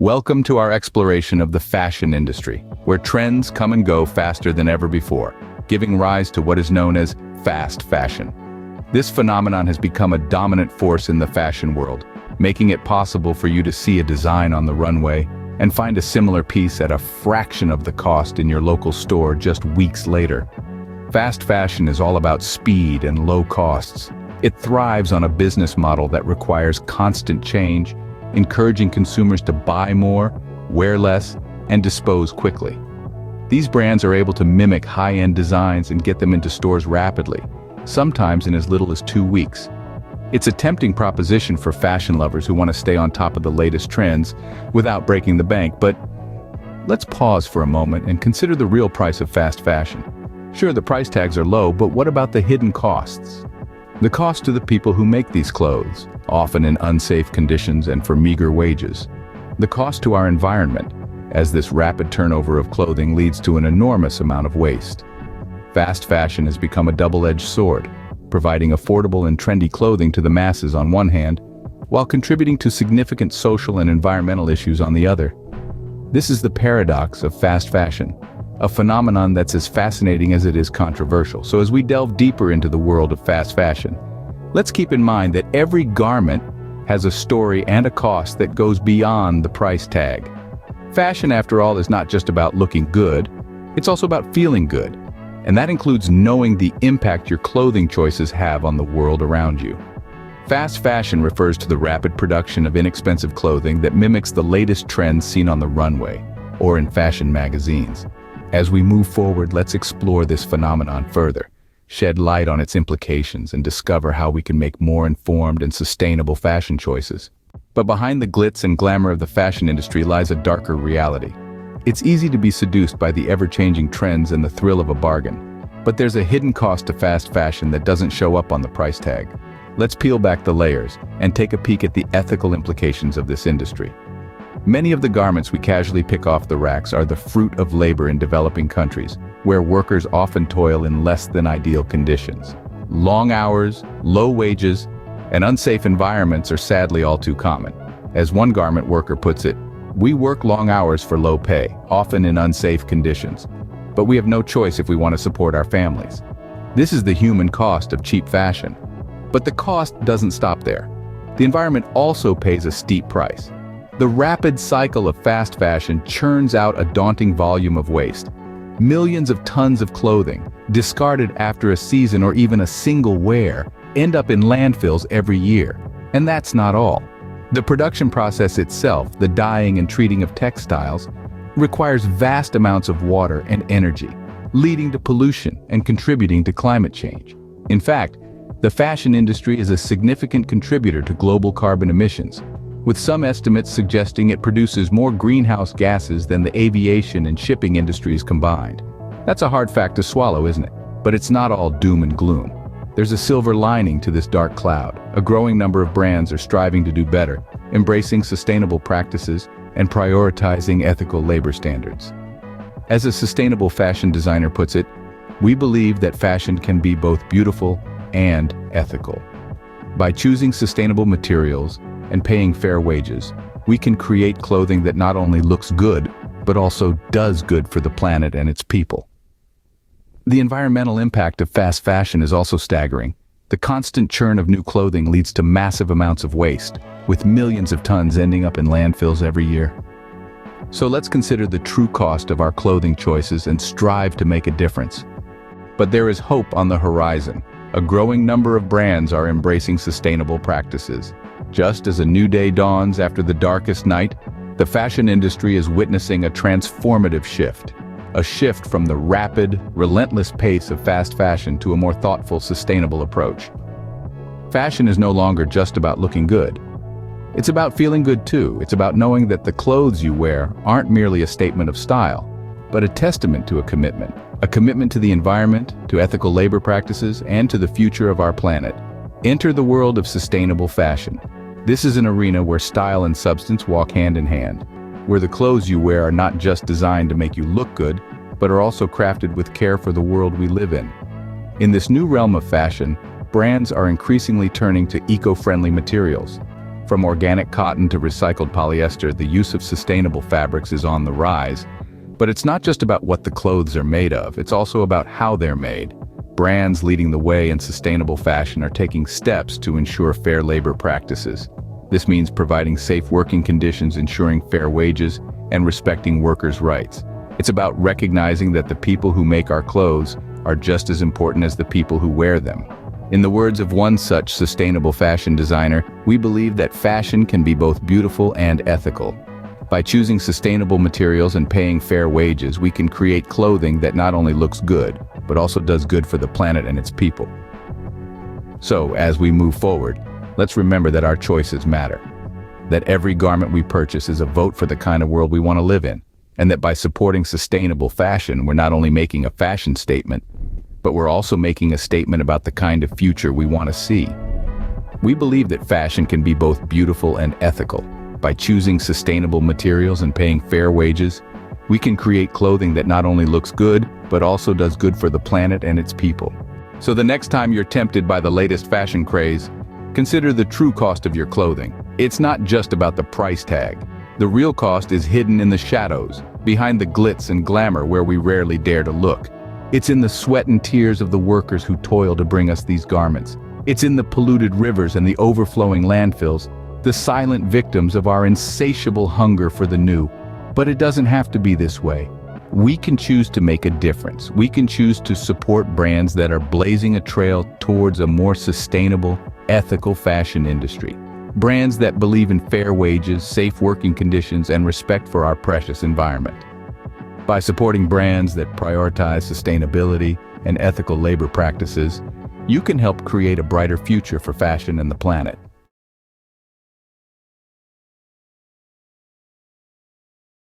Welcome to our exploration of the fashion industry, where trends come and go faster than ever before, giving rise to what is known as fast fashion. This phenomenon has become a dominant force in the fashion world, making it possible for you to see a design on the runway and find a similar piece at a fraction of the cost in your local store just weeks later. Fast fashion is all about speed and low costs. It thrives on a business model that requires constant change, encouraging consumers to buy more, wear less, and dispose quickly. These brands are able to mimic high-end designs and get them into stores rapidly, sometimes in as little as 2 weeks. It's a tempting proposition for fashion lovers who want to stay on top of the latest trends without breaking the bank, but let's pause for a moment and consider the real price of fast fashion. Sure, the price tags are low, but what about the hidden costs? The cost to the people who make these clothes, often in unsafe conditions and for meager wages. The cost to our environment, as this rapid turnover of clothing leads to an enormous amount of waste. Fast fashion has become a double-edged sword, providing affordable and trendy clothing to the masses on one hand, while contributing to significant social and environmental issues on the other. This is the paradox of fast fashion, a phenomenon that's as fascinating as it is controversial. So as we delve deeper into the world of fast fashion, let's keep in mind that every garment has a story and a cost that goes beyond the price tag. Fashion, after all, is not just about looking good, it's also about feeling good. And that includes knowing the impact your clothing choices have on the world around you. Fast fashion refers to the rapid production of inexpensive clothing that mimics the latest trends seen on the runway or in fashion magazines. As we move forward, let's explore this phenomenon further, shed light on its implications, and discover how we can make more informed and sustainable fashion choices. But behind the glitz and glamour of the fashion industry lies a darker reality. It's easy to be seduced by the ever-changing trends and the thrill of a bargain, but there's a hidden cost to fast fashion that doesn't show up on the price tag. Let's peel back the layers and take a peek at the ethical implications of this industry. Many of the garments we casually pick off the racks are the fruit of labor in developing countries, where workers often toil in less than ideal conditions. Long hours, low wages, and unsafe environments are sadly all too common. As one garment worker puts it, "We work long hours for low pay, often in unsafe conditions. But we have no choice if we want to support our families." This is the human cost of cheap fashion. But the cost doesn't stop there. The environment also pays a steep price. The rapid cycle of fast fashion churns out a daunting volume of waste. Millions of tons of clothing, discarded after a season or even a single wear, end up in landfills every year. And that's not all. The production process itself, the dyeing and treating of textiles, requires vast amounts of water and energy, leading to pollution and contributing to climate change. In fact, the fashion industry is a significant contributor to global carbon emissions, with some estimates suggesting it produces more greenhouse gases than the aviation and shipping industries combined. That's a hard fact to swallow, isn't it? But it's not all doom and gloom. There's a silver lining to this dark cloud. A growing number of brands are striving to do better, embracing sustainable practices and prioritizing ethical labor standards. As a sustainable fashion designer puts it, we believe that fashion can be both beautiful and ethical. By choosing sustainable materials and paying fair wages, we can create clothing that not only looks good, but also does good for the planet and its people. The environmental impact of fast fashion is also staggering. The constant churn of new clothing leads to massive amounts of waste, with millions of tons ending up in landfills every year. So let's consider the true cost of our clothing choices and strive to make a difference. But there is hope on the horizon. A growing number of brands are embracing sustainable practices. Just as a new day dawns after the darkest night, the fashion industry is witnessing a transformative shift. A shift from the rapid, relentless pace of fast fashion to a more thoughtful, sustainable approach. Fashion is no longer just about looking good. It's about feeling good too. It's about knowing that the clothes you wear aren't merely a statement of style, but a testament to a commitment to the environment, to ethical labor practices, and to the future of our planet. Enter the world of sustainable fashion. This is an arena where style and substance walk hand in hand, where the clothes you wear are not just designed to make you look good, but are also crafted with care for the world we live in. In this new realm of fashion, brands are increasingly turning to eco-friendly materials. From organic cotton to recycled polyester, the use of sustainable fabrics is on the rise. But it's not just about what the clothes are made of, it's also about how they're made. Brands leading the way in sustainable fashion are taking steps to ensure fair labor practices. This means providing safe working conditions, ensuring fair wages, and respecting workers' rights. It's about recognizing that the people who make our clothes are just as important as the people who wear them. In the words of one such sustainable fashion designer, we believe that fashion can be both beautiful and ethical. By choosing sustainable materials and paying fair wages, we can create clothing that not only looks good, but also does good for the planet and its people. So, as we move forward, let's remember that our choices matter. That every garment we purchase is a vote for the kind of world we want to live in. And that by supporting sustainable fashion, we're not only making a fashion statement, but we're also making a statement about the kind of future we want to see. We believe that fashion can be both beautiful and ethical. By choosing sustainable materials and paying fair wages, we can create clothing that not only looks good, but also does good for the planet and its people. So the next time you're tempted by the latest fashion craze, consider the true cost of your clothing. It's not just about the price tag. The real cost is hidden in the shadows, behind the glitz and glamour where we rarely dare to look. It's in the sweat and tears of the workers who toil to bring us these garments. It's in the polluted rivers and the overflowing landfills, the silent victims of our insatiable hunger for the new. But it doesn't have to be this way. We can choose to make a difference. We can choose to support brands that are blazing a trail towards a more sustainable, ethical fashion industry. Brands that believe in fair wages, safe working conditions, and respect for our precious environment. By supporting brands that prioritize sustainability and ethical labor practices, you can help create a brighter future for fashion and the planet.